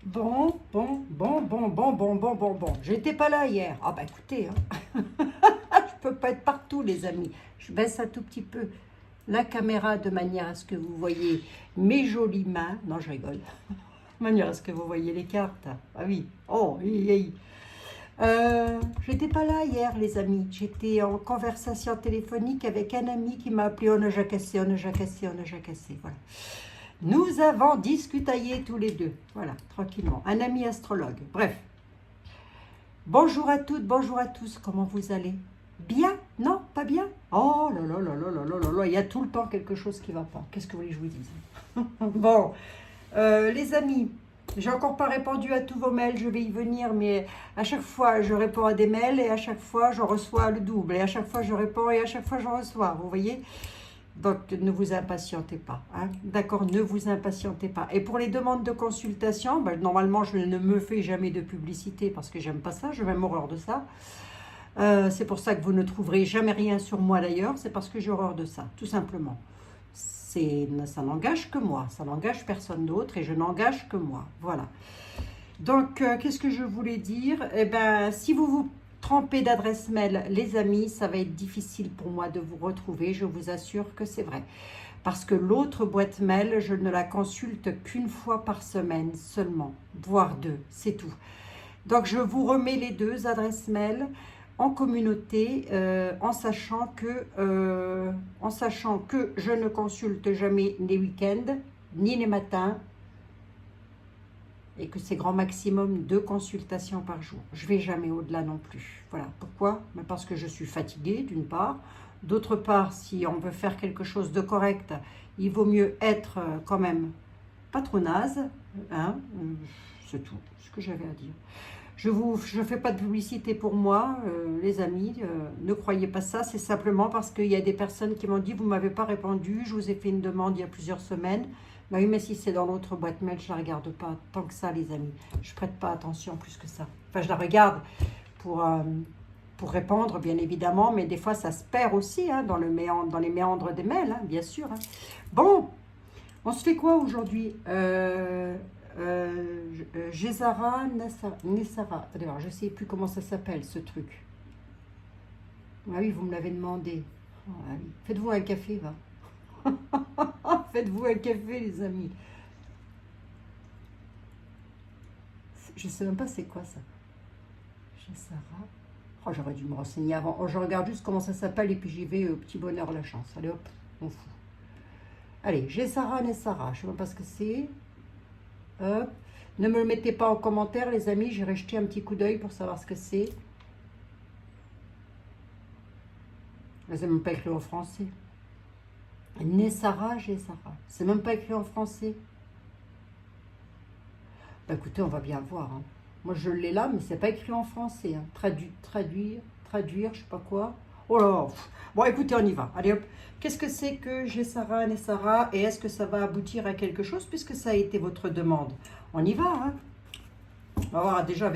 Bon. J'étais pas là hier. Ah bah écoutez, hein. Je peux pas être partout, les amis. Je baisse un tout petit peu la caméra de manière à ce que vous voyez mes jolies mains. Non, je rigole. De manière à ce que vous voyez les cartes. Ah oui. Oh, j'étais pas là hier, les amis. J'étais en conversation téléphonique avec un ami qui m'a appelé. On a jacassé. Voilà. Nous avons discutaillé tous les deux. Voilà, tranquillement. Un ami astrologue. Bref. Bonjour à toutes, bonjour à tous. Comment vous allez? Bien? Non, pas bien? Oh là là là là là là là là. Il y a tout le temps quelque chose qui ne va pas. Qu'est-ce que vous voulez que je vous dise? Bon, les amis, j'ai encore pas répondu à tous vos mails. Je vais y venir, mais à chaque fois, je réponds à des mails et à chaque fois, je reçois le double. Et à chaque fois, je réponds et à chaque fois, je reçois. Vous voyez? Donc, ne vous impatientez pas. Hein? D'accord, ne vous impatientez pas. Et pour les demandes de consultation, ben, normalement, je ne me fais jamais de publicité parce que j'aime pas ça. J'ai même horreur de ça. C'est pour ça que vous ne trouverez jamais rien sur moi d'ailleurs. C'est parce que j'ai horreur de ça, tout simplement. Ça n'engage que moi. Ça n'engage personne d'autre et je n'engage que moi. Voilà. Donc, qu'est-ce que je voulais dire? Eh bien, si vous vous trompez d'adresse mail, les amis, ça va être difficile pour moi de vous retrouver. Je vous assure que c'est vrai. Parce que l'autre boîte mail, je ne la consulte qu'une fois par semaine seulement, voire deux, c'est tout. Donc, je vous remets les deux adresses mail en communauté, en sachant que je ne consulte jamais les week-ends, ni les matins, et que c'est grand maximum 2 consultations par jour. Je ne vais jamais au-delà non plus. Voilà. Pourquoi? Parce que je suis fatiguée, d'une part. D'autre part, si on veut faire quelque chose de correct, il vaut mieux être quand même pas trop naze. Hein, c'est tout ce que j'avais à dire. Je fais pas de publicité pour moi, les amis. Ne croyez pas ça. C'est simplement parce qu'il y a des personnes qui m'ont dit « Vous ne m'avez pas répondu, je vous ai fait une demande il y a plusieurs semaines. » Bah oui, mais si c'est dans l'autre boîte mail, je ne la regarde pas tant que ça, les amis. Je ne prête pas attention plus que ça. Enfin, je la regarde pour répondre, bien évidemment, mais des fois, ça se perd aussi hein, dans les méandres des mails, hein, bien sûr. Hein. Bon, on se fait quoi aujourd'hui Gézara, Nessara. Attendez voir, je ne sais plus comment ça s'appelle, ce truc. Ah oui, vous me l'avez demandé. Oh, allez. Faites-vous un café, va. Faites-vous un café, les amis. Je ne sais même pas c'est quoi ça. Sarah. Oh, j'aurais dû me renseigner avant. Oh, je regarde juste comment ça s'appelle et puis j'y vais au petit bonheur la chance. Allez hop, on fout. Allez, j'ai Sarah, Nessara. Je ne sais même pas ce que c'est. Hop. Ne me le mettez pas en commentaire, les amis. J'irai jeter un petit coup d'œil pour savoir ce que c'est. C'est même pas écrit en français. Nessara, Gézara. C'est même pas écrit en français. Bah, écoutez, on va bien voir. Hein. Moi, je l'ai là, mais c'est pas écrit en français. Hein. Traduire, je sais pas quoi. Oh là là. Bon, écoutez, on y va. Allez hop. Qu'est-ce que c'est que Gézara, Nessara? Et est-ce que ça va aboutir à quelque chose puisque ça a été votre demande? On y va. Hein. On va voir déjà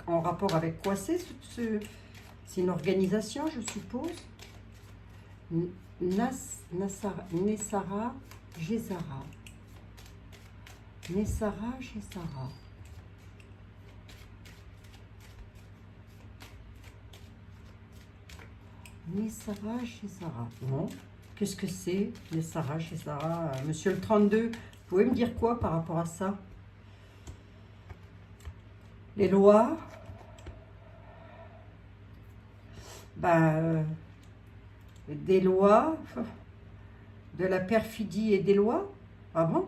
en rapport avec quoi c'est. C'est une organisation, je suppose. Nessara, Gézara. Nessara, Gézara. Nessara, Gézara. Bon, qu'est-ce que c'est Nessara, Gézara? Monsieur le 32, vous pouvez me dire quoi par rapport à ça? Les lois? Ben, des lois, de la perfidie et des lois? Ah bon?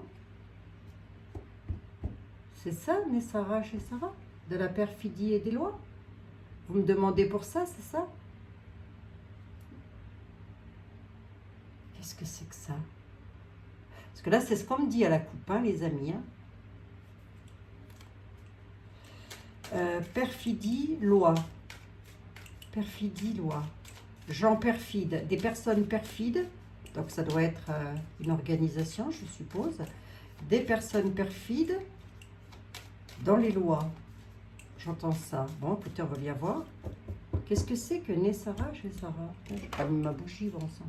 C'est ça, Nessara, Gézara? De la perfidie et des lois? Vous me demandez pour ça, c'est ça? Qu'est-ce que c'est que ça? Parce que là, c'est ce qu'on me dit à la coupe, hein, les amis. Hein. Perfidie, loi. Perfidie, loi. Gens perfides, des personnes perfides. Donc, ça doit être une organisation, je suppose. Des personnes perfides dans les lois. J'entends ça. Bon, écoutez, on va bien voir. Qu'est-ce que c'est que Nessara, Gézara? J'ai pas mis ma bougie, bon sang.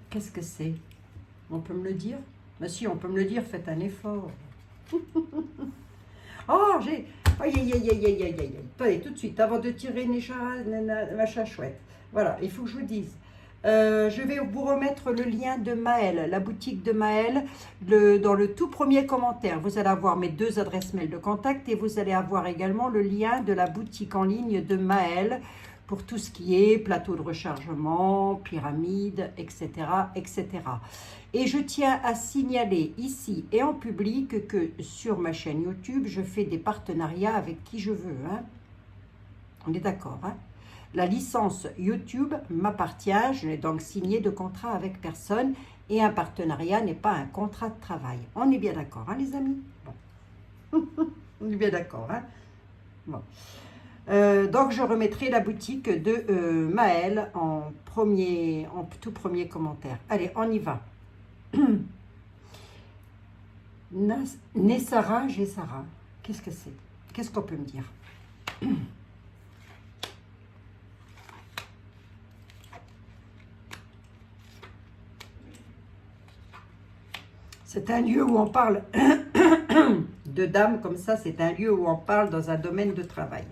Qu'est-ce que c'est? On peut me le dire? Mais si, on peut me le dire, faites un effort. Oh, j'ai... Aïe, aïe, aïe, aïe, aïe, aïe, aïe. Attendez, tout de suite, avant de tirer une machin chouette. Voilà, il faut que je vous dise. Je vais vous remettre le lien de Maëlle, la boutique de Maëlle, dans le tout premier commentaire. Vous allez avoir mes 2 adresses mail de contact et vous allez avoir également le lien de la boutique en ligne de Maëlle pour tout ce qui est plateau de rechargement, pyramide, etc., etc. Et je tiens à signaler ici et en public que sur ma chaîne YouTube, je fais des partenariats avec qui je veux. Hein. On est d'accord, hein? La licence YouTube m'appartient, je n'ai donc signé de contrat avec personne et un partenariat n'est pas un contrat de travail. On est bien d'accord, hein, les amis? Bon. On est bien d'accord, hein? Bon. Donc, je remettrai la boutique de Maëlle en tout premier commentaire. Allez, on y va. Nessara, Gessara. Qu'est-ce que c'est? Qu'est-ce qu'on peut me dire? C'est un lieu où on parle de dames comme ça, c'est un lieu où on parle dans un domaine de travail.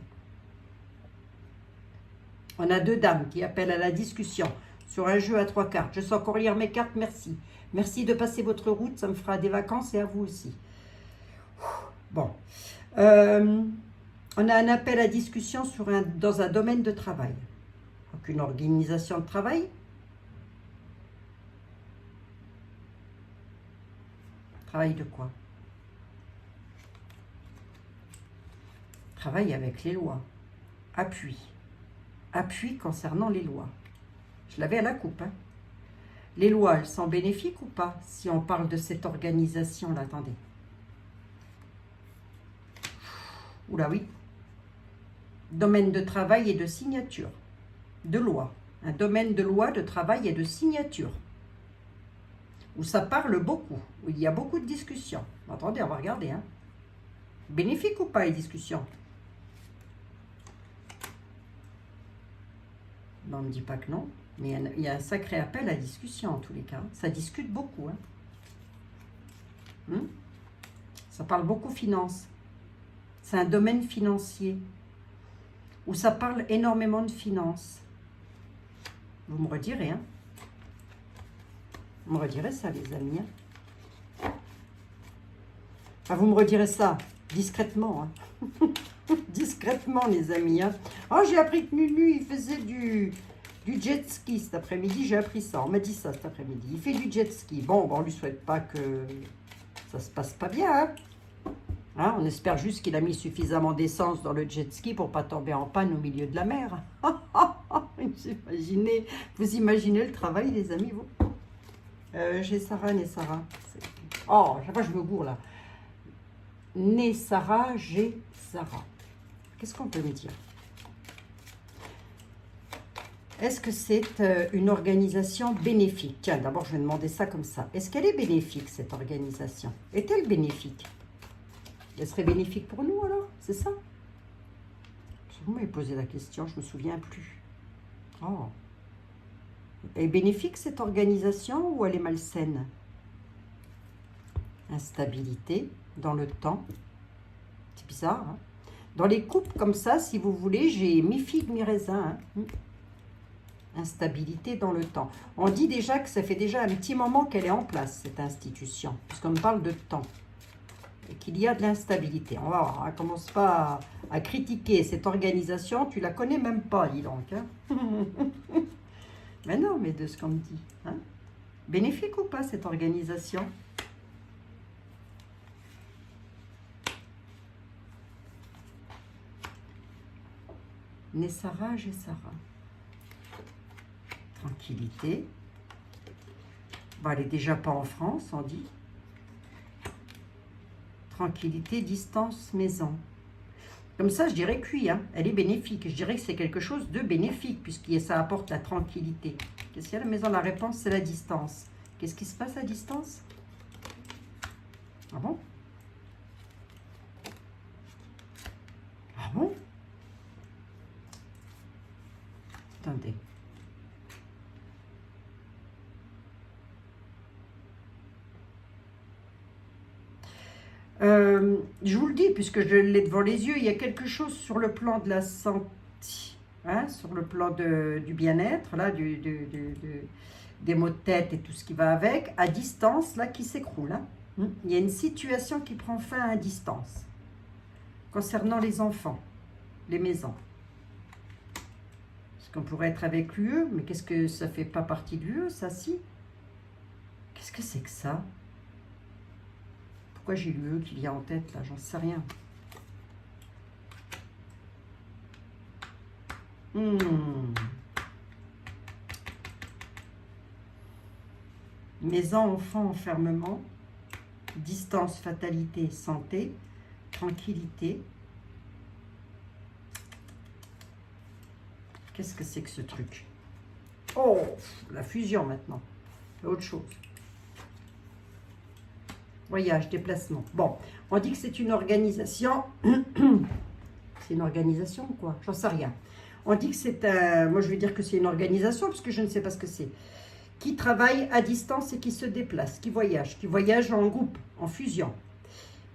On a 2 dames qui appellent à la discussion sur un jeu à 3 cartes. Je sais encore lire mes cartes, merci. Merci de passer votre route, ça me fera des vacances et à vous aussi. Bon. On a un appel à discussion dans un domaine de travail. Donc une organisation de travail. Travail de quoi? Travail avec les lois. Appui. Appui concernant les lois. Je l'avais à la coupe. Hein. Les lois, elles sont bénéfiques ou pas si on parle de cette organisation-là? Attendez. Oula oui. Domaine de travail et de signature. De loi. Un domaine de loi, de travail et de signature. Où ça parle beaucoup. Où il y a beaucoup de discussions. Attendez, on va regarder. Hein. Bénéfique ou pas les discussions? Ben, on ne me dit pas que non. Mais il y a un sacré appel à discussion en tous les cas. Ça discute beaucoup. Hein. Ça parle beaucoup finance. C'est un domaine financier. Où ça parle énormément de finances. Vous me redirez, hein? Vous me redirez ça, les amis. Hein? Ah, vous me redirez ça discrètement. Hein? Discrètement, les amis. Hein? Oh, j'ai appris que Nunu, il faisait du jet ski cet après-midi. J'ai appris ça. On m'a dit ça cet après-midi. Il fait du jet ski. Bon, on ne lui souhaite pas que ça se passe pas bien. Hein? Hein, on espère juste qu'il a mis suffisamment d'essence dans le jet ski pour pas tomber en panne au milieu de la mer. Vous imaginez le travail, les amis, vous? J'ai Sarah, Nessara. Oh, chaque fois je me gourre là. Nessara, j'ai Sarah. Qu'est-ce qu'on peut me dire? Est-ce que c'est une organisation bénéfique? Tiens, d'abord, je vais demander ça comme ça. Est-ce qu'elle est bénéfique, cette organisation? Est-elle bénéfique? Elle serait bénéfique pour nous, alors? C'est ça? Vous m'avez posé la question, je ne me souviens plus. Oh. Elle est bénéfique, cette organisation, ou elle est malsaine? Instabilité dans le temps. C'est bizarre, hein? Dans les coupes comme ça, si vous voulez, j'ai mi-figue, mi-raisin. Hein? Instabilité dans le temps. On dit déjà que ça fait déjà un petit moment qu'elle est en place, cette institution, puisqu'on me parle de temps. Et qu'il y a de l'instabilité. On va voir, hein, commence pas à critiquer cette organisation, tu la connais même pas, dis donc. Hein. Mais non, mais de ce qu'on me dit. Hein. Bénéfique ou pas cette organisation? Nessara, Gessara. Tranquillité. Bon, elle est déjà pas en France, on dit. Tranquillité, distance, maison. Comme ça, je dirais que oui, hein, elle est bénéfique. Je dirais que c'est quelque chose de bénéfique, puisque ça apporte la tranquillité. Qu'est-ce qu'il y a à la maison? La réponse, c'est la distance. Qu'est-ce qui se passe à distance? Ah bon? Ah bon? Attendez. Je vous le dis, puisque je l'ai devant les yeux, il y a quelque chose sur le plan de la santé, hein, sur le plan du bien-être, là, des maux de tête et tout ce qui va avec, à distance, là, qui s'écroule. Hein. Il y a une situation qui prend fin à distance, concernant les enfants, les maisons. Parce qu'on pourrait être avec l'UE, mais qu'est-ce que ça fait pas partie de l'UE, ça, si? Qu'est-ce que c'est que ça? Pourquoi j'ai l'UE qui vient en tête, là? J'en sais rien. Maison, enfants, enfermement, distance, fatalité, santé, tranquillité. Qu'est-ce que c'est que ce truc? Oh, la fusion maintenant. Autre chose. Voyage, déplacement. Bon, on dit que c'est une organisation. C'est une organisation ou quoi? J'en sais rien. On dit que c'est un... Moi, je vais dire que c'est une organisation parce que je ne sais pas ce que c'est. Qui travaille à distance et qui se déplace, qui voyage en groupe, en fusion.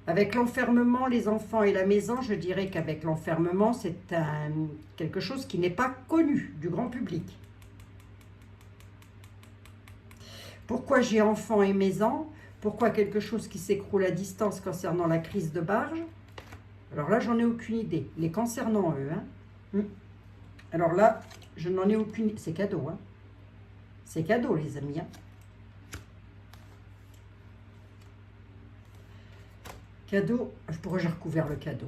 Avec l'enfermement, les enfants et la maison, je dirais qu'avec l'enfermement, c'est quelque chose qui n'est pas connu du grand public. Pourquoi j'ai enfants et maison? Pourquoi quelque chose qui s'écroule à distance concernant la crise de barge? Alors là, j'en ai aucune idée. Les concernant, eux. Hein. Alors là, je n'en ai aucune idée. C'est cadeau, hein. C'est cadeau, les amis. Hein. Cadeau. Pourquoi j'ai recouvert le cadeau?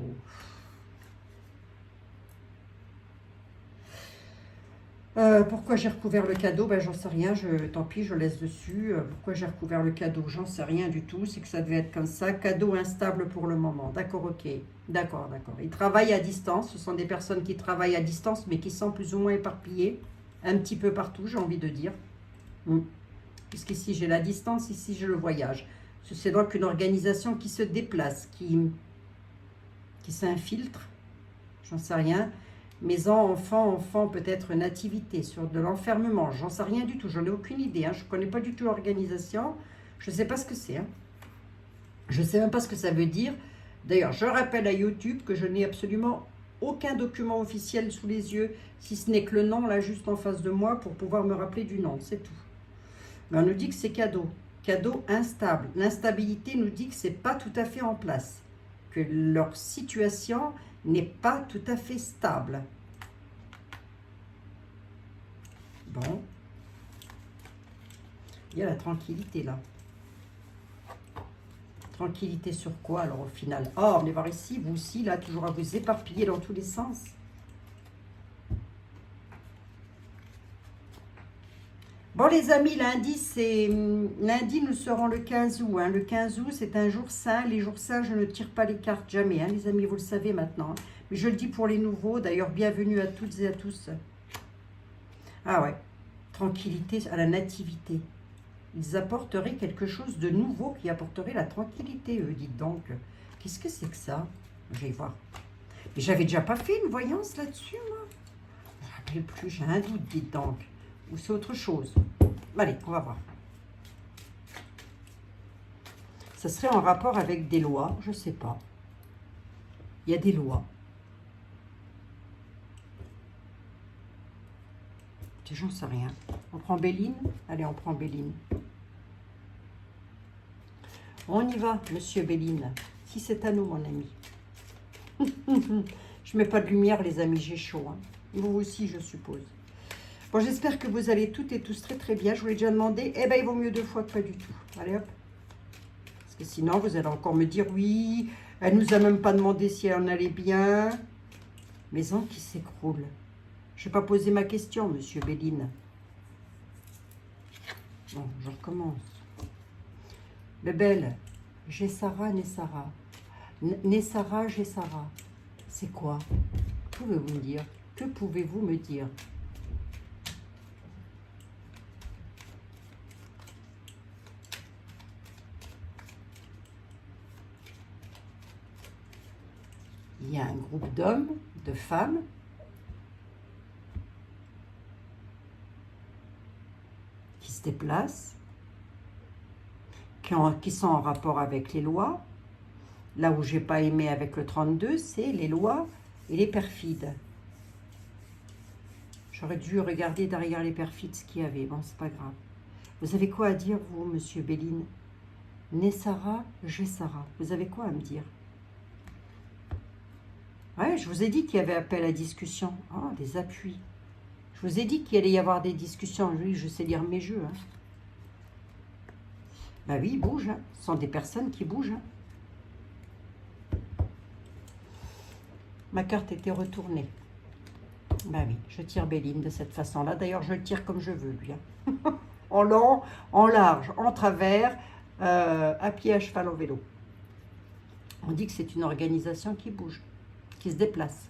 Pourquoi j'ai recouvert le cadeau? Ben, j'en sais rien, tant pis, je laisse dessus. Pourquoi j'ai recouvert le cadeau? J'en sais rien du tout, c'est que ça devait être comme ça. Cadeau instable pour le moment. D'accord, ok. D'accord, d'accord. Ils travaillent à distance, ce sont des personnes qui travaillent à distance, mais qui sont plus ou moins éparpillées, un petit peu partout, j'ai envie de dire. Puisqu'ici j'ai la distance, ici j'ai le voyage. C'est donc une organisation qui se déplace, qui s'infiltre, j'en sais rien. Maison, enfant, peut-être nativité, sur de l'enfermement, j'en sais rien du tout, j'en ai aucune idée, hein. Je ne connais pas du tout l'organisation, je ne sais pas ce que c'est. Hein. Je ne sais même pas ce que ça veut dire. D'ailleurs, je rappelle à YouTube que je n'ai absolument aucun document officiel sous les yeux, si ce n'est que le nom, là, juste en face de moi, pour pouvoir me rappeler du nom, c'est tout. Mais on nous dit que c'est cadeau. Cadeau instable. L'instabilité nous dit que ce n'est pas tout à fait en place, que leur situation n'est pas tout à fait stable. Bon. Il y a la tranquillité là. Tranquillité sur quoi alors au final? Oh, on va voir ici, vous aussi, là, toujours à vous éparpiller dans tous les sens. Bon les amis, lundi nous serons le 15 août. Hein. Le 15 août, c'est un jour saint. Les jours saints, je ne tire pas les cartes jamais. Hein, les amis, vous le savez maintenant. Hein. Mais je le dis pour les nouveaux. D'ailleurs, bienvenue à toutes et à tous. Ah ouais, tranquillité à la nativité. Ils apporteraient quelque chose de nouveau qui apporterait la tranquillité, eux, dites donc. Qu'est-ce que c'est que ça? Je vais voir. Mais j'avais déjà pas fait une voyance là-dessus, moi. Je ne me rappelle plus, j'ai un doute, dites donc. Ou c'est autre chose. Allez, on va voir. Ça serait en rapport avec des lois, je ne sais pas. Il y a des lois. J'en sais rien. On prend Béline? Allez, on prend Béline. On y va, monsieur Béline. Si c'est à nous, mon ami. Je mets pas de lumière, les amis, j'ai chaud. Hein. Vous aussi, je suppose. Bon, j'espère que vous allez toutes et tous très très bien. Je vous l'ai déjà demandé. Eh bien, il vaut mieux 2 fois que pas du tout. Allez, hop. Parce que sinon, vous allez encore me dire, oui, elle nous a même pas demandé si elle en allait bien. Maison qui s'écroule. Je n'ai pas posé ma question, monsieur Béline. Bon, je recommence. Bébelle, j'ai Sarah, Nessara. Nessara, j'ai Sarah. C'est quoi? Que pouvez-vous me dire? Que pouvez-vous me dire? Il y a un groupe d'hommes, de femmes, qui se déplacent, qui sont en rapport avec les lois, Là où j'ai pas aimé avec le 32, c'est les lois et les perfides. J'aurais dû regarder derrière les perfides ce qu'il y avait. Bon, c'est pas grave. Vous avez quoi à dire, vous, monsieur Béline? Nessara, Gessara. Vous avez quoi à me dire? Ouais, je vous ai dit qu'il y avait appel à discussion. Ah, des appuis. Je vous ai dit qu'il allait y avoir des discussions. Oui, je sais lire mes jeux. Hein. Bah oui, ils bougent. Hein. Ce sont des personnes qui bougent. Hein. Ma carte était retournée. Bah oui, je tire Béline de cette façon-là. D'ailleurs, je le tire comme je veux, lui. Hein. En long, en large, en travers, à pied, à cheval, au vélo. On dit que c'est une organisation qui bouge, qui se déplace,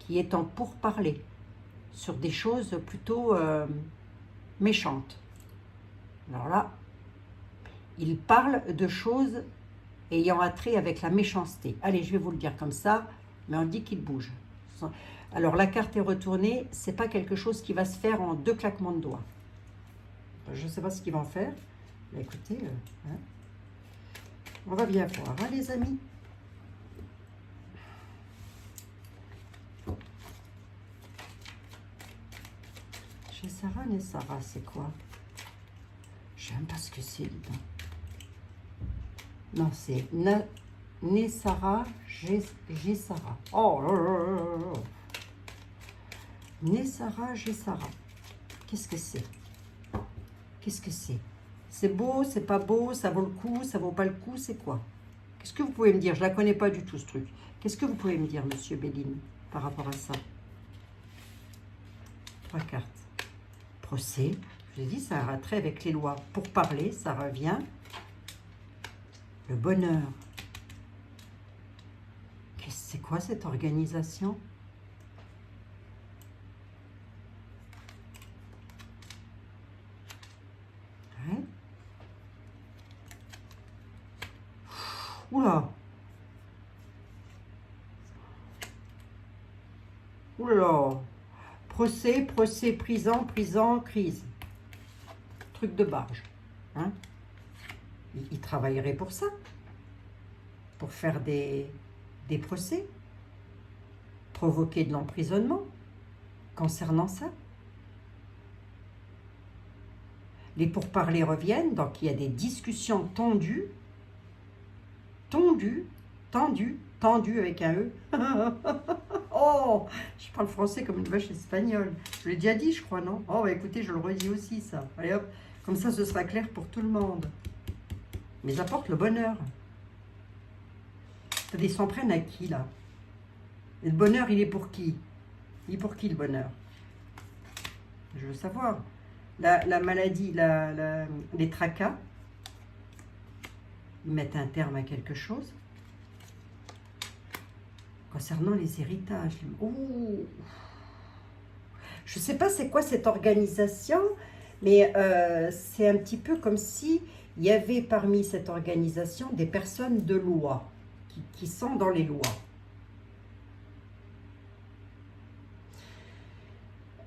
qui est en pourparlers sur des choses plutôt méchantes. Alors là, il parle de choses ayant attrait avec la méchanceté. Allez, je vais vous le dire comme ça, mais on dit qu'il bouge. Alors la carte est retournée, c'est pas quelque chose qui va se faire en 2 claquements de doigts. Je ne sais pas ce qu'ils vont faire. Mais écoutez, hein, on va bien voir, hein, les amis. Chez Sarah, Nessara, c'est quoi? Je ne sais même pas ce que c'est, dis donc. Non, c'est Nessara, Gessara. Oh là là là là. Nessara, Gessara. Qu'est-ce que c'est? Qu'est-ce que c'est? C'est beau, c'est pas beau, ça vaut le coup, ça vaut pas le coup, c'est quoi? Qu'est-ce que vous pouvez me dire? Je la connais pas du tout, ce truc. Qu'est-ce que vous pouvez me dire, monsieur Béline, par rapport à ça? 3 cartes. Procès. Je vous ai dit, ça a un trait avec les lois. Pour parler, ça revient. Le bonheur. C'est quoi cette organisation? Ouais. Oula. Oula. Procès, procès, prison, prison, crise. Truc de barge. Hein? Il travaillerait pour ça. Pour faire des procès. Provoquer de l'emprisonnement. Concernant ça. Les pourparlers reviennent, donc il y a des discussions tendues. Tendues avec un E. Oh, je parle français comme une vache espagnole. Je l'ai déjà dit, je crois, non? Oh, bah écoutez, je le redis aussi, ça. Allez hop, comme ça, ce sera clair pour tout le monde. Mais apporte le bonheur. Ils s'en prennent à qui, là? Et le bonheur, il est pour qui? Il est pour qui, le bonheur? Je veux savoir. La maladie, les tracas, ils mettent un terme à quelque chose. Concernant les héritages. Oh. Je ne sais pas c'est quoi cette organisation, mais c'est un petit peu comme si il y avait parmi cette organisation des personnes de loi, qui sont dans les lois.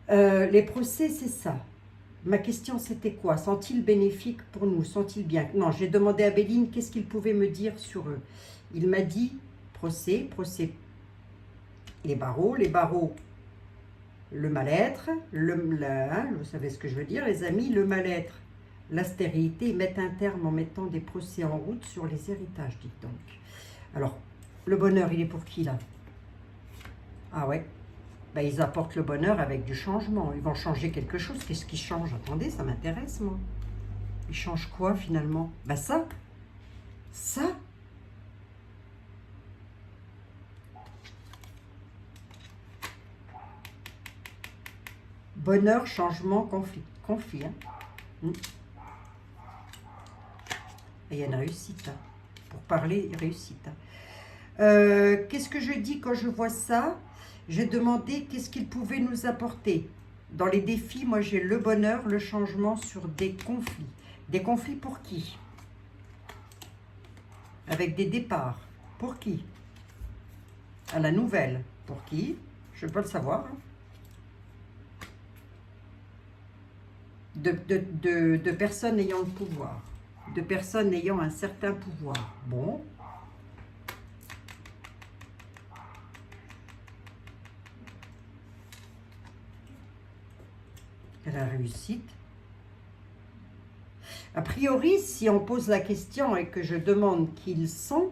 Les procès, c'est ça. Ma question, c'était quoi? Sont-ils bénéfiques pour nous? Sont-ils bien? Non, j'ai demandé à Béline qu'est-ce qu'il pouvait me dire sur eux. Il m'a dit procès, les barreaux, le mal-être, vous savez ce que je veux dire, les amis, le mal-être, l'astérité, mettent un terme en mettant des procès en route sur les héritages, dites donc. Alors, le bonheur, il est pour qui, là? Ah ouais. Ben, ils apportent le bonheur avec du changement. Ils vont changer quelque chose. Qu'est-ce qu'ils changent? Attendez, ça m'intéresse, moi. Ils changent quoi, finalement? Ben ça. Ça. Bonheur, changement, conflit. Conflit, hein. Et il y a une réussite. Hein. Pour parler, réussite. Hein. Qu'est-ce que je dis quand je vois ça? J'ai demandé qu'est-ce qu'il pouvait nous apporter. Dans les défis, moi j'ai le bonheur, le changement sur des conflits. Des conflits pour qui? Avec des départs. Pour qui? À la nouvelle. Pour qui? Je ne peux pas le savoir. Hein. De personnes ayant le pouvoir. De personnes ayant un certain pouvoir. Bon, la réussite. A priori, si on pose la question et que je demande qui ils sont,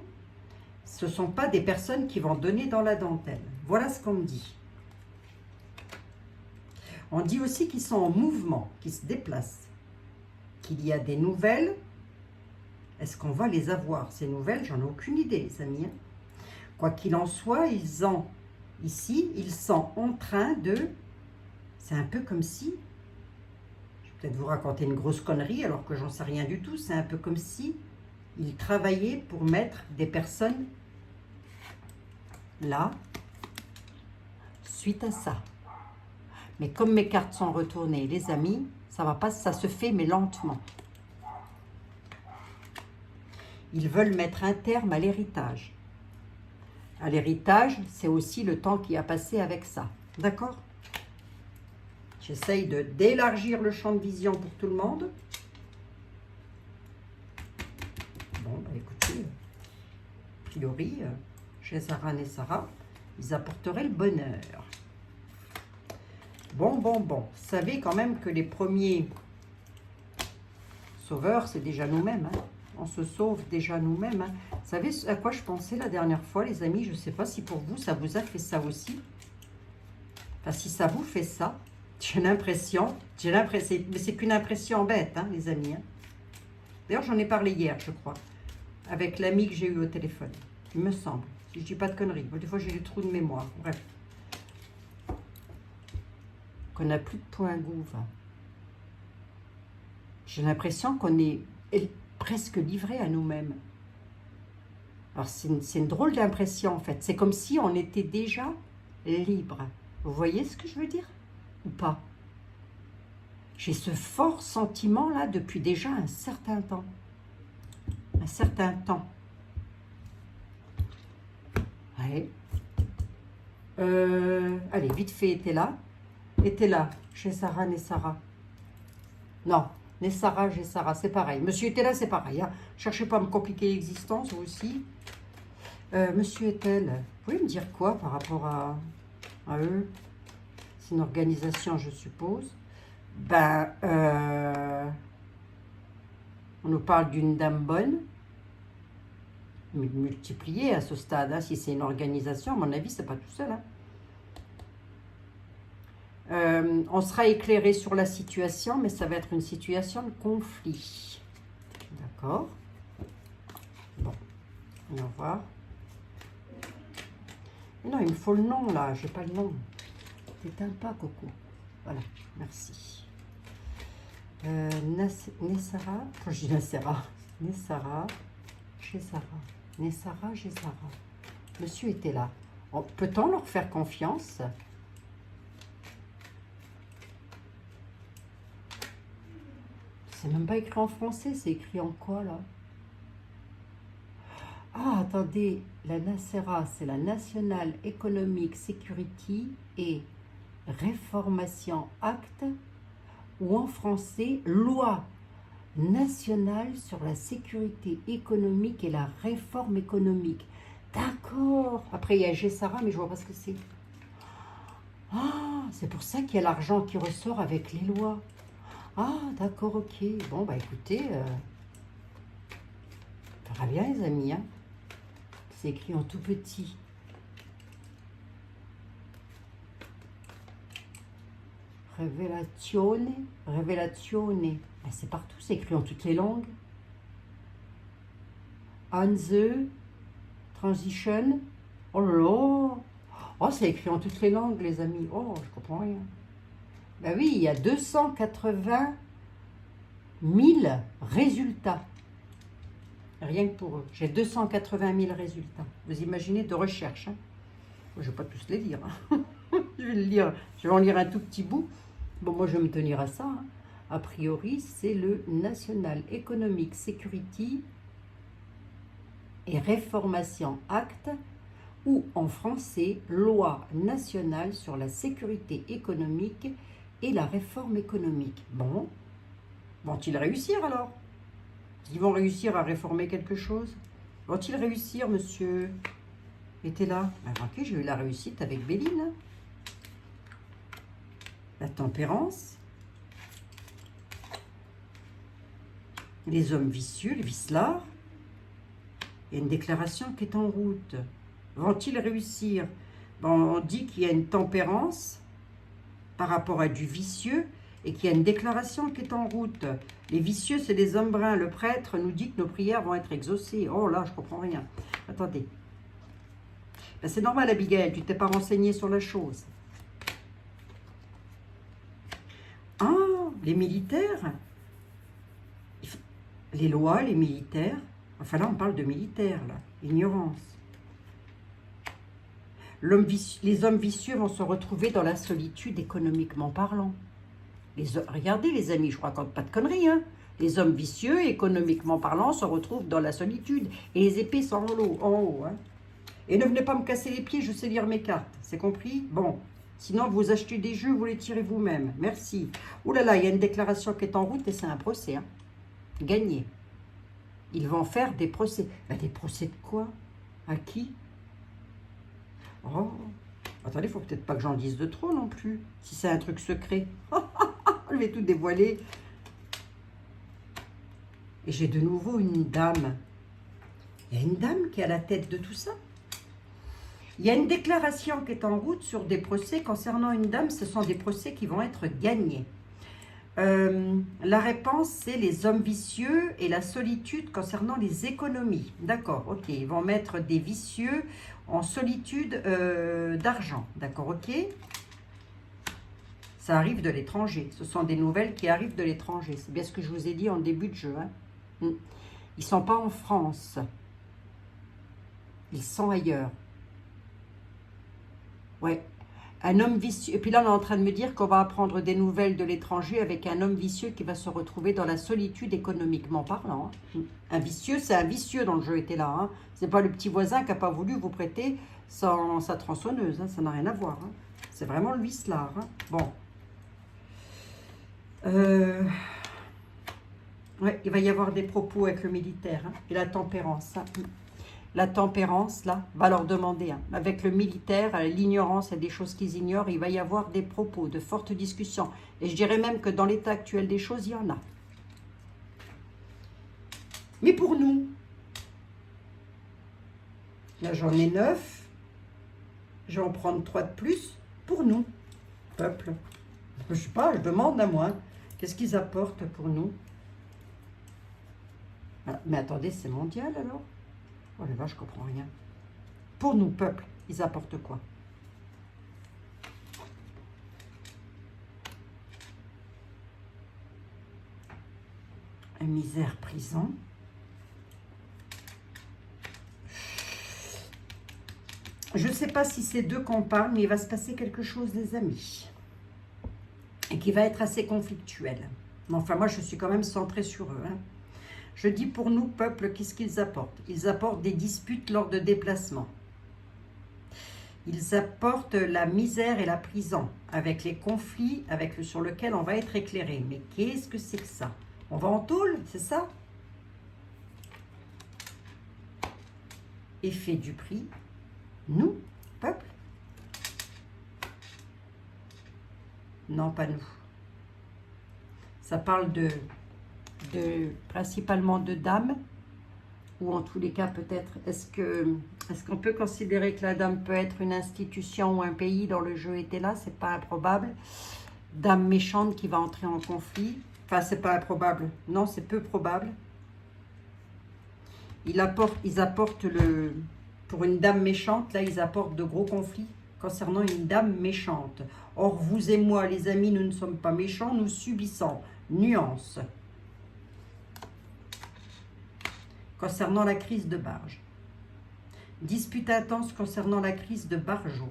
ce ne sont pas des personnes qui vont donner dans la dentelle. Voilà ce qu'on me dit. On dit aussi qu'ils sont en mouvement, qu'ils se déplacent, qu'il y a des nouvelles. Est-ce qu'on va les avoir, ces nouvelles? J'en ai aucune idée, les amis. Quoi qu'il en soit, ils sont en train de... C'est un peu comme si... Je vais peut-être vous raconter une grosse connerie alors que j'en sais rien du tout. C'est un peu comme si ils travaillaient pour mettre des personnes là, suite à ça. Mais comme mes cartes sont retournées, les amis, ça va pas, ça se fait, mais lentement. Ils veulent mettre un terme à l'héritage. À l'héritage, c'est aussi le temps qui a passé avec ça. D'accord? J'essaye d'élargir le champ de vision pour tout le monde. Bon, bah écoutez, a priori, chez Sarah et Sarah, ils apporteraient le bonheur. Bon. Vous savez quand même que les premiers sauveurs, c'est déjà nous-mêmes. Hein. On se sauve déjà nous-mêmes. Hein. Vous savez à quoi je pensais la dernière fois, les amis? Je ne sais pas si pour vous, ça vous a fait ça aussi. Enfin, si ça vous fait ça, j'ai l'impression, mais c'est qu'une impression bête, hein, les amis. Hein. D'ailleurs, j'en ai parlé hier, je crois, avec l'ami que j'ai eu au téléphone. Il me semble, si je ne dis pas de conneries. Des fois, j'ai des trous de mémoire. Bref. Qu'on n'a plus de point gouv. J'ai l'impression qu'on est presque livré à nous-mêmes. Alors, c'est une drôle d'impression, en fait. C'est comme si on était déjà libre. Vous voyez ce que je veux dire? Ou pas? J'ai ce fort sentiment-là depuis déjà un certain temps. Un certain temps. Allez. Allez, vite fait, était là, chez Sarah, Nessara. Non, Nessara, chez Sarah, c'est pareil. Monsieur était là, c'est pareil. Hein. Cherchez pas à me compliquer l'existence, vous aussi. Monsieur est-elle, vous pouvez me dire quoi par rapport à eux? C'est une organisation, je suppose. Ben, on nous parle d'une dame bonne, multipliée à ce stade. Hein. Si c'est une organisation, à mon avis, c'est pas tout seul. Hein. On sera éclairé sur la situation, mais ça va être une situation de conflit. D'accord. Bon, on va voir. Non, il me faut le nom, là. J'ai pas le nom. T'éteins pas, Coco. Voilà, merci. Nessara, quand je dis Nessara, Nessara, chez Sarah. Nessara, chez Sarah. Monsieur était là. Peut-on leur faire confiance? C'est même pas écrit en français, c'est écrit en quoi, là? Ah, attendez, la NACERA, c'est la National Economic Security et Reformation Act, ou en français, Loi nationale sur la sécurité économique et la réforme économique. D'accord. Après, il y a GESARA, mais je vois pas ce que c'est. Ah, c'est pour ça qu'il y a l'argent qui ressort avec les lois. Ah, d'accord, ok. Bon, bah écoutez, ça va bien, les amis. Hein. C'est écrit en tout petit. Revelazione, revelazione. Ben, c'est partout, c'est écrit en toutes les langues. On the transition. Oh là là. Oh, c'est écrit en toutes les langues, les amis. Oh, je comprends rien. Ben oui, il y a 280 000 résultats. Rien que pour eux. J'ai 280 000 résultats. Vous imaginez, de recherche. Hein. Je ne vais pas tous les lire. Hein. Je vais le lire. Je vais en lire un tout petit bout. Bon, moi, je vais me tenir à ça. Hein. A priori, c'est le National Economic Security et Reformation Act, ou en français, Loi nationale sur la sécurité économique et la réforme économique. Bon, vont-ils réussir alors? Ils vont réussir à réformer quelque chose? Vont-ils réussir, monsieur? Était là. Ben, ok, j'ai eu la réussite avec Béline. La tempérance. Les hommes vicieux, les vicelards. Il y a une déclaration qui est en route. Vont-ils réussir? Bon, on dit qu'il y a une tempérance par rapport à du vicieux et qu'il y a une déclaration qui est en route. Les vicieux, c'est des hommes bruns. Le prêtre nous dit que nos prières vont être exaucées. Oh là, je comprends rien. Attendez. Ben, c'est normal, Abigail, tu t'es pas renseignée sur la chose. Ah, les militaires, les lois, les militaires. Enfin là, on parle de militaires, là. Ignorance. Les hommes vicieux vont se retrouver dans la solitude économiquement parlant. Regardez les amis, je raconte pas de conneries. Hein. Les hommes vicieux, économiquement parlant, se retrouvent dans la solitude. Et les épées sont en haut. Hein. Et ne venez pas me casser les pieds, je sais lire mes cartes. C'est compris? Bon. Sinon, vous achetez des jeux, vous les tirez vous-même. Merci. Ouh là là, il y a une déclaration qui est en route et c'est un procès. Hein. Gagné. Ils vont faire des procès. Ben, des procès de quoi? À qui? Oh, attendez, il faut peut-être pas que j'en dise de trop non plus. Si c'est un truc secret. Je vais tout dévoiler. Et j'ai de nouveau une dame. Il y a une dame qui est à la tête de tout ça. Il y a une déclaration qui est en route sur des procès concernant une dame. Ce sont des procès qui vont être gagnés. La réponse, c'est les hommes vicieux et la solitude concernant les économies. D'accord, ok. Ils vont mettre des vicieux en solitude d'argent. D'accord, ok. Ça arrive de l'étranger. Ce sont des nouvelles qui arrivent de l'étranger. C'est bien ce que je vous ai dit en début de jeu. Hein. Ils ne sont pas en France. Ils sont ailleurs. Ouais. Un homme vicieux. Et puis là, on est en train de me dire qu'on va apprendre des nouvelles de l'étranger avec un homme vicieux qui va se retrouver dans la solitude économiquement parlant. Hein. Un vicieux, c'est un vicieux dans le jeu était là. Hein. C'est pas le petit voisin qui n'a pas voulu vous prêter sa tronçonneuse. Hein. Ça n'a rien à voir. Hein. C'est vraiment le vicelard. Hein. Bon. Ouais, il va y avoir des propos avec le militaire. Hein. Et la tempérance. Hein. La tempérance, là, va leur demander. Hein. Avec le militaire, l'ignorance et des choses qu'ils ignorent, il va y avoir des propos, de fortes discussions. Et je dirais même que dans l'état actuel des choses, il y en a. Mais pour nous, là j'en ai 9, je vais en prendre 3 de plus pour nous, peuple. Je sais pas, je demande à moi, qu'est-ce qu'ils apportent pour nous? Ah, mais attendez, c'est mondial alors? Oh la vache, je comprends rien. Pour nous, peuple, ils apportent quoi? Un misère prison. Je ne sais pas si c'est d'eux qu'on parle, mais il va se passer quelque chose, les amis. Et qui va être assez conflictuel. Mais enfin, moi, je suis quand même centrée sur eux. Hein. Je dis pour nous, peuple, qu'est-ce qu'ils apportent? Ils apportent des disputes lors de déplacements. Ils apportent la misère et la prison, avec les conflits sur lesquels on va être éclairé. Mais qu'est-ce que c'est que ça? On va en tôle, c'est ça? Effet du prix. Nous, peuple? Non, pas nous. Ça parle principalement de dames, ou en tous les cas peut-être, est-ce qu'on peut considérer que la dame peut être une institution ou un pays dans le jeu était là? C'est pas improbable. Dame méchante qui va entrer en conflit, enfin c'est pas improbable, non c'est peu probable. Ils apportent pour une dame méchante, là ils apportent de gros conflits concernant une dame méchante. Or vous et moi les amis, nous ne sommes pas méchants, nous subissons. Nuance. Concernant la crise de Barge. Dispute intense concernant la crise de Bargeau.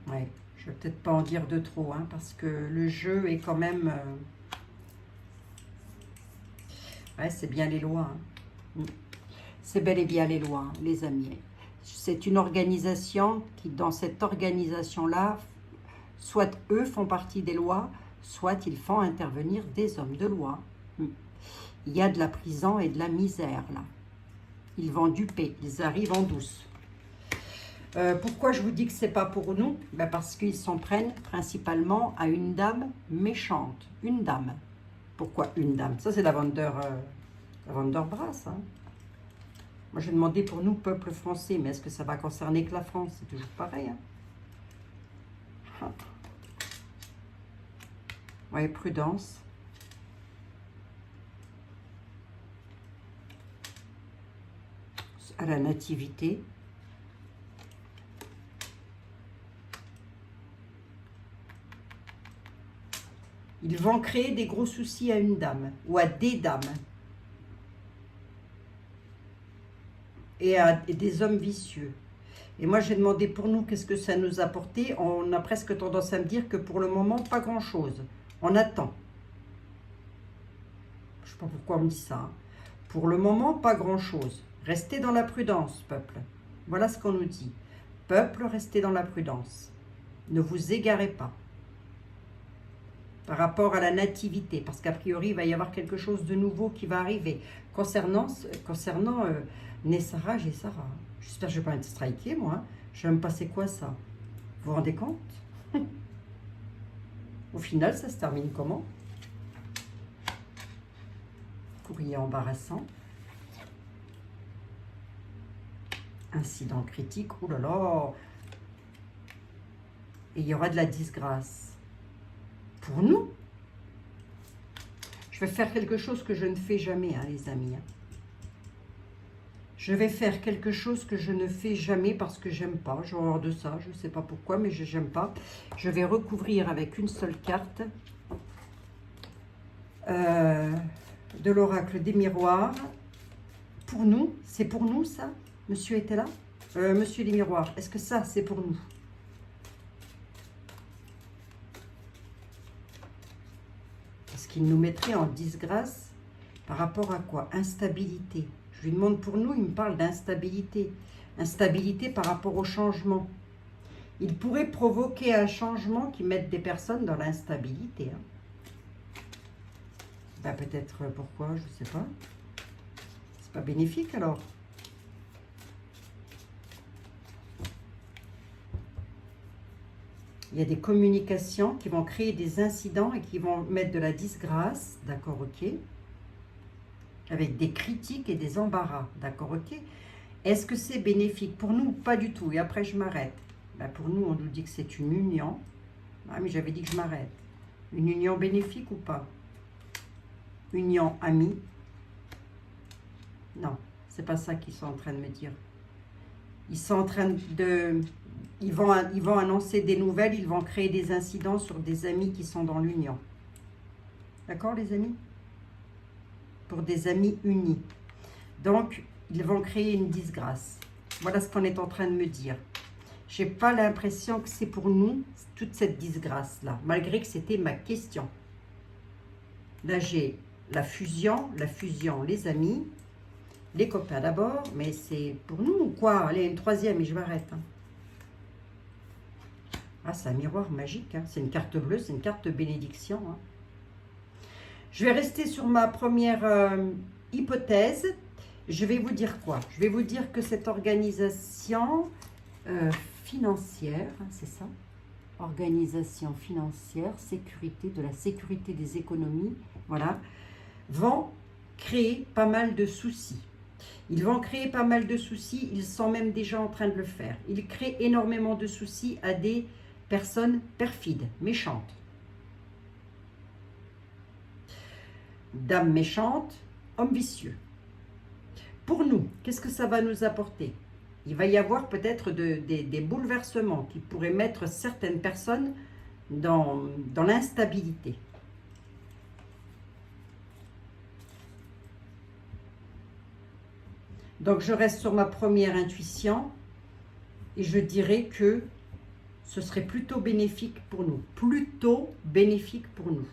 Ouais, je vais peut-être pas en dire de trop, hein, parce que le jeu est quand même... Ouais, c'est bien les lois. Hein. C'est bel et bien les lois, hein, les amis. C'est une organisation qui, dans cette organisation-là, soit eux font partie des lois, soit ils font intervenir des hommes de loi. Il y a de la prison et de la misère, là. Ils vont duper, ils arrivent en douce. Pourquoi je vous dis que c'est pas pour nous? Ben parce qu'ils s'en prennent principalement à une dame méchante. Une dame. Pourquoi une dame? Ça, c'est la Brasse. Hein. Moi, j'ai demandé pour nous, peuple français, mais est-ce que ça va concerner que la France? C'est toujours pareil. Hein. Ah. Ouais, prudence. À la nativité. Ils vont créer des gros soucis à une dame ou à des dames. Et à des hommes vicieux. Et moi, j'ai demandé pour nous, qu'est-ce que ça nous a apporté? On a presque tendance à me dire que pour le moment, pas grand-chose. On attend. Je ne sais pas pourquoi on me dit ça. Hein. Pour le moment, pas grand-chose. Restez dans la prudence, peuple. Voilà ce qu'on nous dit. Peuple, restez dans la prudence. Ne vous égarez pas. Par rapport à la nativité, parce qu'a priori, il va y avoir quelque chose de nouveau qui va arriver. Concernant Nessara, j'ai Sarah. J'espère que je ne vais pas être striké, moi. Hein. Je ne sais même pas c'est quoi ça. Vous vous rendez compte? Au final, ça se termine comment? Courrier embarrassant. Incident critique. Oh là là! Et il y aura de la disgrâce. Pour nous, je vais faire quelque chose que je ne fais jamais, hein, les amis. Hein. Je vais faire quelque chose que je ne fais jamais parce que j'aime pas. J'ai horreur de ça, je ne sais pas pourquoi, mais je n'aime pas. Je vais recouvrir avec une seule carte de l'oracle des miroirs. Pour nous, c'est pour nous ça? Monsieur était là? Monsieur des miroirs, est-ce que ça, c'est pour nous? Qu'il nous mettrait en disgrâce par rapport à quoi? Instabilité. Je lui demande pour nous, il me parle d'instabilité. Instabilité par rapport au changement. Il pourrait provoquer un changement qui mette des personnes dans l'instabilité. Hein. Ben, peut-être pourquoi, je ne sais pas. C'est pas bénéfique alors. Il y a des communications qui vont créer des incidents et qui vont mettre de la disgrâce, d'accord, ok. Avec des critiques et des embarras, d'accord, ok. Est-ce que c'est bénéfique pour nous? Pas du tout. Et après, je m'arrête. Ben, pour nous, on nous dit que c'est une union. Ah, mais j'avais dit que je m'arrête. Une union bénéfique ou pas? Union amie? Non, c'est pas ça qu'ils sont en train de me dire. Ils sont en train de... Ils vont annoncer des nouvelles, ils vont créer des incidents sur des amis qui sont dans l'union. D'accord, les amis? Pour des amis unis. Donc, ils vont créer une disgrâce. Voilà ce qu'on est en train de me dire. Je n'ai pas l'impression que c'est pour nous, toute cette disgrâce-là, malgré que c'était ma question. Là, j'ai la fusion, les amis, les copains d'abord, mais c'est pour nous ou quoi? Allez, une troisième et je m'arrête. Hein. Ah, c'est un miroir magique, hein. C'est une carte bleue, c'est une carte de bénédiction. Hein. Je vais rester sur ma première hypothèse. Je vais vous dire quoi? Je vais vous dire que cette organisation financière, hein, c'est ça? Organisation financière, sécurité, de la sécurité des économies, voilà, vont créer pas mal de soucis. Ils vont créer pas mal de soucis, ils sont même déjà en train de le faire. Ils créent énormément de soucis à des personnes perfides, méchantes. Dame méchante, homme vicieux. Pour nous, qu'est-ce que ça va nous apporter? Il va y avoir peut-être des bouleversements qui pourraient mettre certaines personnes dans l'instabilité. Donc, je reste sur ma première intuition et je dirais que ce serait plutôt bénéfique pour nous. Plutôt bénéfique pour nous.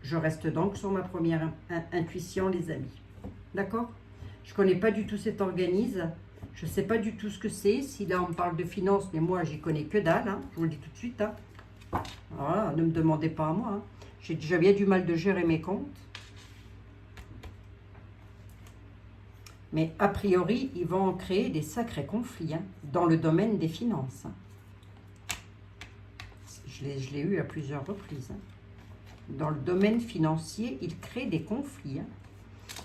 Je reste donc sur ma première intuition, les amis. D'accord? Je ne connais pas du tout cet organisme. Je ne sais pas du tout ce que c'est. Si là, on me parle de finances, mais moi, j'y connais que dalle. Hein. Je vous le dis tout de suite. Hein. Voilà, ne me demandez pas à moi. Hein. J'ai déjà bien du mal de gérer mes comptes. Mais a priori, ils vont en créer des sacrés conflits hein, dans le domaine des finances. Hein. Je l'ai eu à plusieurs reprises. Hein. Dans le domaine financier, ils créent des conflits. Hein.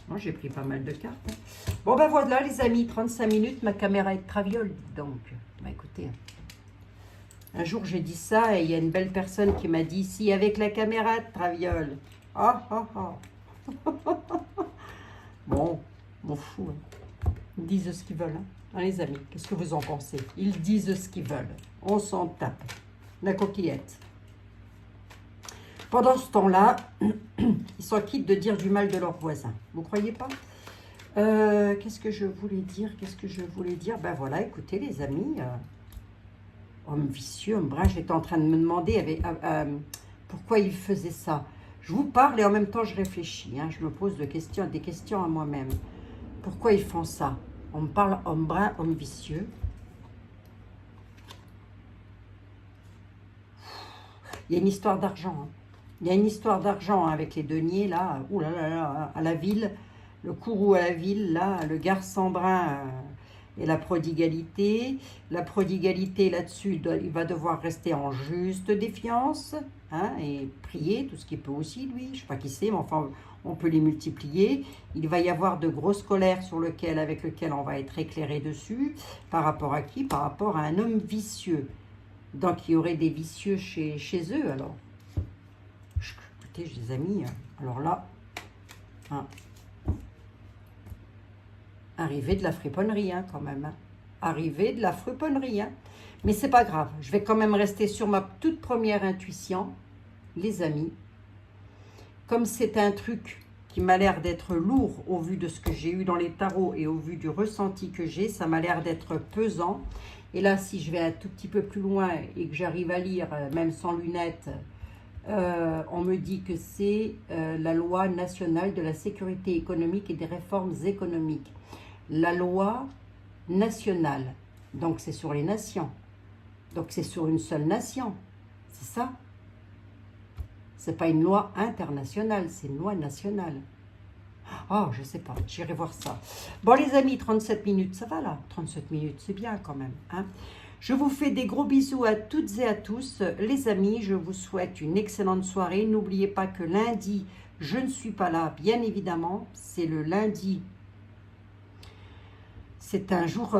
Moi, j'ai pris pas mal de cartes. Hein. Bon, ben voilà, les amis, 35 minutes, ma caméra est de traviole, donc. Bah, écoutez, un jour, j'ai dit ça et il y a une belle personne qui m'a dit, si, avec la caméra de traviole. Ah, ah, ah. Bon, m'en fous. Hein. Ils disent ce qu'ils veulent. Hein, les amis, qu'est-ce que vous en pensez? Ils disent ce qu'ils veulent. On s'en tape. La coquillette. Pendant ce temps-là, ils s'en quittent de dire du mal de leurs voisins. Vous croyez pas? Qu'est-ce que je voulais dire? Ben voilà, écoutez les amis, homme vicieux, homme brun, j'étais en train de me demander pourquoi il faisait ça. Je vous parle et en même temps je réfléchis, hein, je me pose des questions à moi-même. Pourquoi ils font ça? On me parle homme brun, homme vicieux. Il y a une histoire d'argent. Hein. Il y a une histoire d'argent avec les deniers, là. Ouh là là là, à la ville. Le courroux à la ville, là. Le garçon brun et la prodigalité. La prodigalité, là-dessus, il va devoir rester en juste défiance. Hein, et prier, tout ce qu'il peut aussi, lui. Je ne sais pas qui c'est, mais enfin, on peut les multiplier. Il va y avoir de grosses colères avec lesquelles on va être éclairé dessus. Par rapport à qui? Par rapport à un homme vicieux. Donc, il y aurait des vicieux chez eux, alors. Écoutez, les amis, alors là, hein, arrivée de la friponnerie, hein, quand même. Hein. Arrivée de la friponnerie, hein. Mais c'est pas grave, je vais quand même rester sur ma toute première intuition, les amis. Comme c'est un truc qui m'a l'air d'être lourd au vu de ce que j'ai eu dans les tarots et au vu du ressenti que j'ai, ça m'a l'air d'être pesant. Et là, si je vais un tout petit peu plus loin et que j'arrive à lire, même sans lunettes, on me dit que c'est la loi nationale de la sécurité économique et des réformes économiques. La loi nationale, donc c'est sur les nations. Donc c'est sur une seule nation, c'est ça. C'est pas une loi internationale, c'est une loi nationale. Oh, je sais pas, j'irai voir ça. Bon les amis, 37 minutes, ça va là? 37 minutes, c'est bien quand même. Hein. Je vous fais des gros bisous à toutes et à tous. Les amis, je vous souhaite une excellente soirée. N'oubliez pas que lundi, je ne suis pas là, bien évidemment. C'est le lundi. C'est un jour,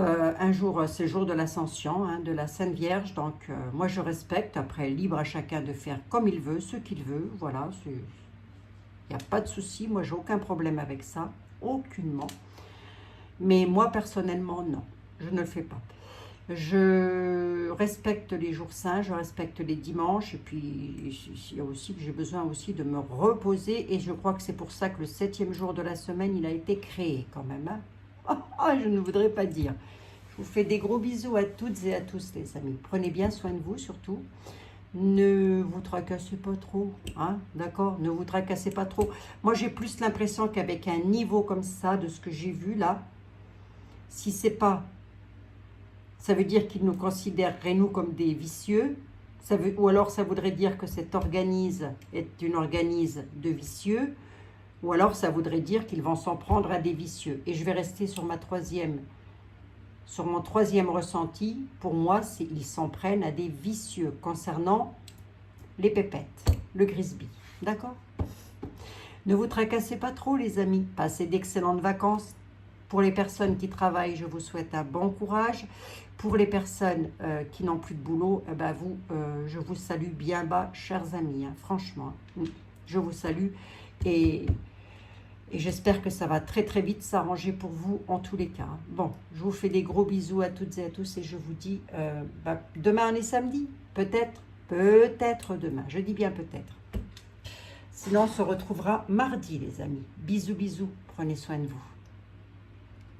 c'est le jour de l'Ascension, hein, de la Sainte Vierge. Donc, moi, je respecte. Après, libre à chacun de faire comme il veut, ce qu'il veut. Voilà, il n'y a pas de souci. Moi, j'ai aucun problème avec ça. Aucunement. Mais moi, personnellement, non. Je ne le fais pas. Je respecte les jours saints, je respecte les dimanches. Et puis, il y a aussi que j'ai besoin aussi de me reposer. Et je crois que c'est pour ça que le 7e jour de la semaine, il a été créé quand même, hein. Je ne voudrais pas dire. Je vous fais des gros bisous à toutes et à tous, les amis. Prenez bien soin de vous, surtout. Ne vous tracassez pas trop, hein, d'accord? Ne vous tracassez pas trop. Moi, j'ai plus l'impression qu'avec un niveau comme ça, de ce que j'ai vu là, si c'est pas... Ça veut dire qu'ils nous considéreraient, nous, comme des vicieux. Ou alors, ça voudrait dire que cet organisme est une organisme de vicieux. Ou alors, ça voudrait dire qu'ils vont s'en prendre à des vicieux. Et je vais rester sur mon troisième ressenti. Pour moi, ils s'en prennent à des vicieux concernant les pépettes, le Grisby. D'accord? Ne vous tracassez pas trop, les amis. Passez d'excellentes vacances. Pour les personnes qui travaillent, je vous souhaite un bon courage. Pour les personnes qui n'ont plus de boulot, je vous salue bien bas, chers amis. Hein, franchement, je vous salue. Et j'espère que ça va très très vite s'arranger pour vous en tous les cas. Bon, je vous fais des gros bisous à toutes et à tous et je vous dis, demain on est samedi, peut-être demain, je dis bien peut-être. Sinon on se retrouvera mardi les amis. Bisous, bisous, prenez soin de vous.